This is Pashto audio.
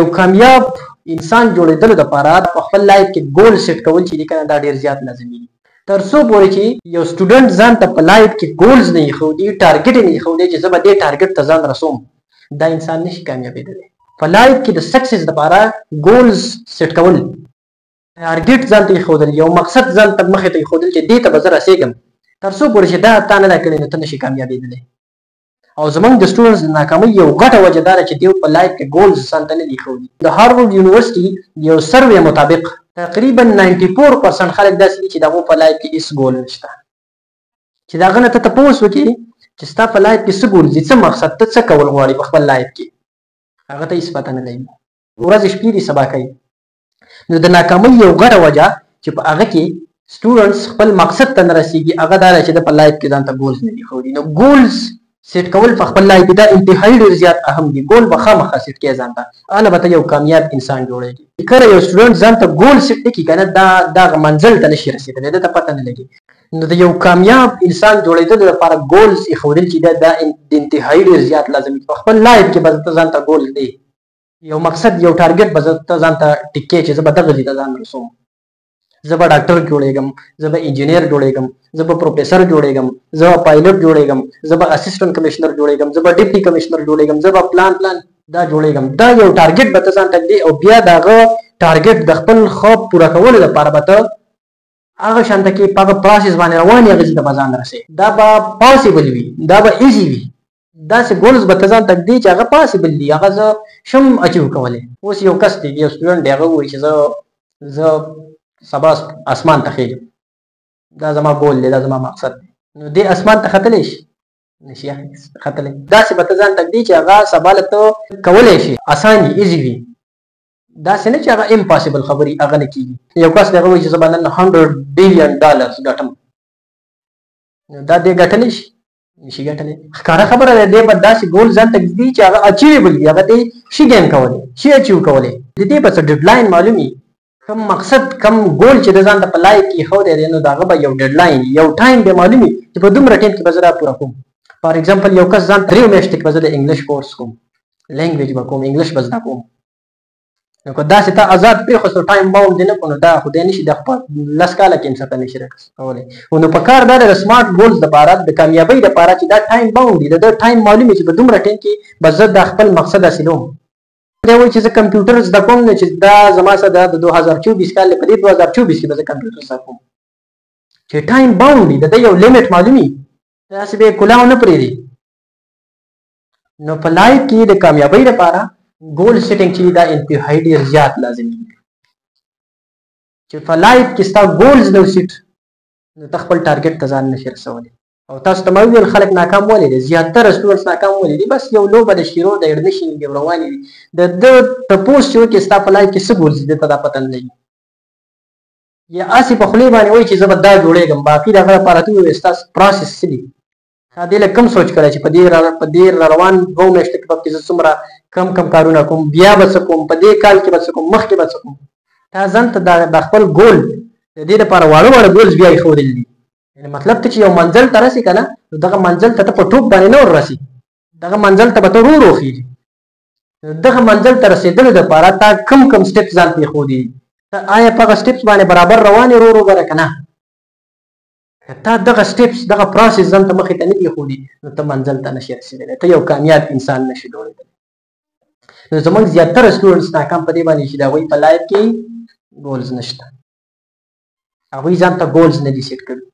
یو کامیاب انسان جوړېدلو دپاره په خپل لایف کې ګول سیټ کول چې دي کنه دا ډېر زیات لازمي دي. تر څو پورې چې یو سټوډنټ ځان ته په لایف کې ګولز نه ایښودي، ټارګټ یې نه ایښودي چې زه به دې ټارګټ ته ځان رسوم، دا انسان نشي کامیابېدلی. په لایف کې د سکسس دپاره ګولز سیټ کول، ټارګټ ځان ته ایښودل، یو مقصد ځان ته مخې ته ایښودل چې دې ته به زه رسېږم، تر څو پورې چې دا تا نه ده کړې نو ته نشي کامیابېدلی. او زمونږ د سټوډنټس د ناکامۍ یو غټه وجه دا ده چې دوی په لایف کې ګولز ځان ته نه دي ایښودي. د هارورډ یونیورسټي یو سروې مطابق تقریبا 94% خلک داسې دي چې د هغو په لایف کې هېڅ ګول نشته. چې د هغه نه ته تپوس وکړې چې ستا په لایف کې څه ګول دي، څه مقصد، ته څه کول غواړې په خپل لایف کې، هغه ته هېڅ پته نه لګي. ورځې شپې دي سبا کوي. نو د ناکامۍ یو غټه وجه چې په هغه کې سټوډنټس خپل مقصد ته نه رسېږي هغه دا ده چې د په لایف کې ځان ته ګولز نه دي ایښودي. نو ګولز سیټ کول په خپل لایف کې دا انتهایي ډېر زیات اهم دي. ګول به خامخا سیټ کړې ځان ته، هله به ته یو کامیاب انسان جوړېږي. کله یو سټوډنټ ځان ته ګول سیټ نه کړي که نه دغه منزل ته نشي رسېدلی، ده ته پته نه لګي. نو د یو کامیاب انسان جوړېدلو لپاره ګولز ایښودل چې دا د انتهایي ډېر زیات لازمي دي. په خپل لایف کې به ته ځان ته ګول دی، یو مقصد، یو ټارګټ به ته ځان ته ټیک کړې چې زه به دغه ځای ته ځان رسوم، زه به ډاکټر جوړېږم، زه به انجینیر جوړېږم، زه به پروفیسر جوړېږم، زه به پایلټ جوړېږم، زه به اسسټنټ کمشنر جوړېږم، زه به ډیپټي کمشنر جوړېږم، زه به پلان دا جوړېږم. دا یو ټارګټ به ته ځان ته ږدې او بیا د هغه ټارګټ د خپل خوب پوره کولو لپاره به ته هغه شانته کې په هغه پروسس باندې روان یې، هغه ځای ته به ځان رسې. دا به پاسبل وي، دا به ایزي وي. داسې ګولز به ته ځان ته ږدې چې هغه پاسبل دي، هغه زه شم اچیو کولی. اوس یو کس دی، یو سټوډنټ دی، هغه وایي چې زه سبا اسمان ته خېږم، دا زما ګول دی، دا زما مقصد دی. نو دې اسمان ته ختلی شي؟ نشي ختلی. داسې به ته ځان ته ږدې چې هغه سبا له ته کولی شي، اسان وي، ایزي وي. داسې نه چې هغه امپاسبل خبرې هغه نه کېږي. یو کس دی، هغه وایي چې زه به نن $100 بلین ګټم، نو دا دې ګټلی شي؟ نشي ګټلی. ښکاره خبره ده، دی به داسې ګول ځان ته ږدي چې هغه اچیویبل وي، هغه دې شي ګین کولی، شي اچیو کولی. د دې به څه ډیډلاین معلوم وي، کم مقصد، کم ګول چې د ځان ته په لایف کې ایښودی دی، نو د هغه به یو ډیډلاین، یو ټایم به معلوم وي چې په دومره ټایم کې به زه دا پوره کوم. فار ایګزامپل یو کس ځان 3 میاشتې کې به زه د انګلیش کورس کوم، لینګویج به کوم، انګلیش به زده کوم. نو که داسې ته آزاد پرېښوستو، ټایم باونډ دې نه کړو، نو دا خدای نشي، د خپل 10 کاله کې انسان ته نشي رسولی. نو په کار دا د سمارټ ګولز دپاره، د کامیابۍ دپاره چې دا ټایم باونډ وي، د ده ټایم معلوم وي چې په دومره ټایم کې به زه دا خپل مقصد حاصلوم. دی وایي چې زه کمپیوټر زده کوم، نو چې دا زما سره د 2024 کال دی، په دې 2024 کې به زه کمپیوټر زده کوم. چې ټایم باونډ وي، د ده یو لیمټ معلوم وي، داسې به یې کلاو نه پرېږدي. نو په لایف کې د کامیابۍ لپاره ګول سیټینګ چې دا انتهایي ډېر زیات لازمي دي. چې په لایف کې ستا ګولز نه وسیټ، نو ته خپل ټارګټ ته ځان نشي رسولی. او تاسو ته ما وویل خلک ناکام ولې دي، زیاتره سټوډنټس ناکام ولې دي؟ بس یو لوبه د شیرو د اړنشي دی، روانې دي. د ده تپوس چې وکړې ستا په لایف کې څه ګولز دي، ته دا پته نه لګي. یا هسې په خولې باندې وایي چې زه به دا جوړېږم، باقي د هغه لپاره ته ووایې ستاسو پروسس څه دي. تا دې له کم سوچ کړی چې په دې روان 2 میاشتو کې زه څومره کم کارونه کوم، بیا به څه کوم، په دې کال کې به څه کوم، مخکې به څه کوم. تا ځان ته د خپل ګول د دې لپاره واړه ګولز بیا ایښودل دي. یعنې مطلب ته چې یو منزل ته رسې که نه، نو دغه منزل ته ته په ټوپ باندې نه وررسې، دغه منزل ته به ته ورو خېږي. دغه منزل ته رسېدلو دپاره تا کم سټپس ځان ته ایښودي دي. ته آیا په هغه سټپس باندې برابر روان یې ورو ګره که نه؟ که تا دغه سټپس، دغه پروسس ځان ته مخې ته نه دي ایښودي، نو ته منزل ته نشي رسېدلی، ته یو کامیاب انسان نشي جوړېدلی. نو زموږ زیاتره سټوډنټس ناکام په دې باندې چې د هغوی په لایف کې ګولز نشته، هغوی ځان ته ګولز نه دي سیټ کړي.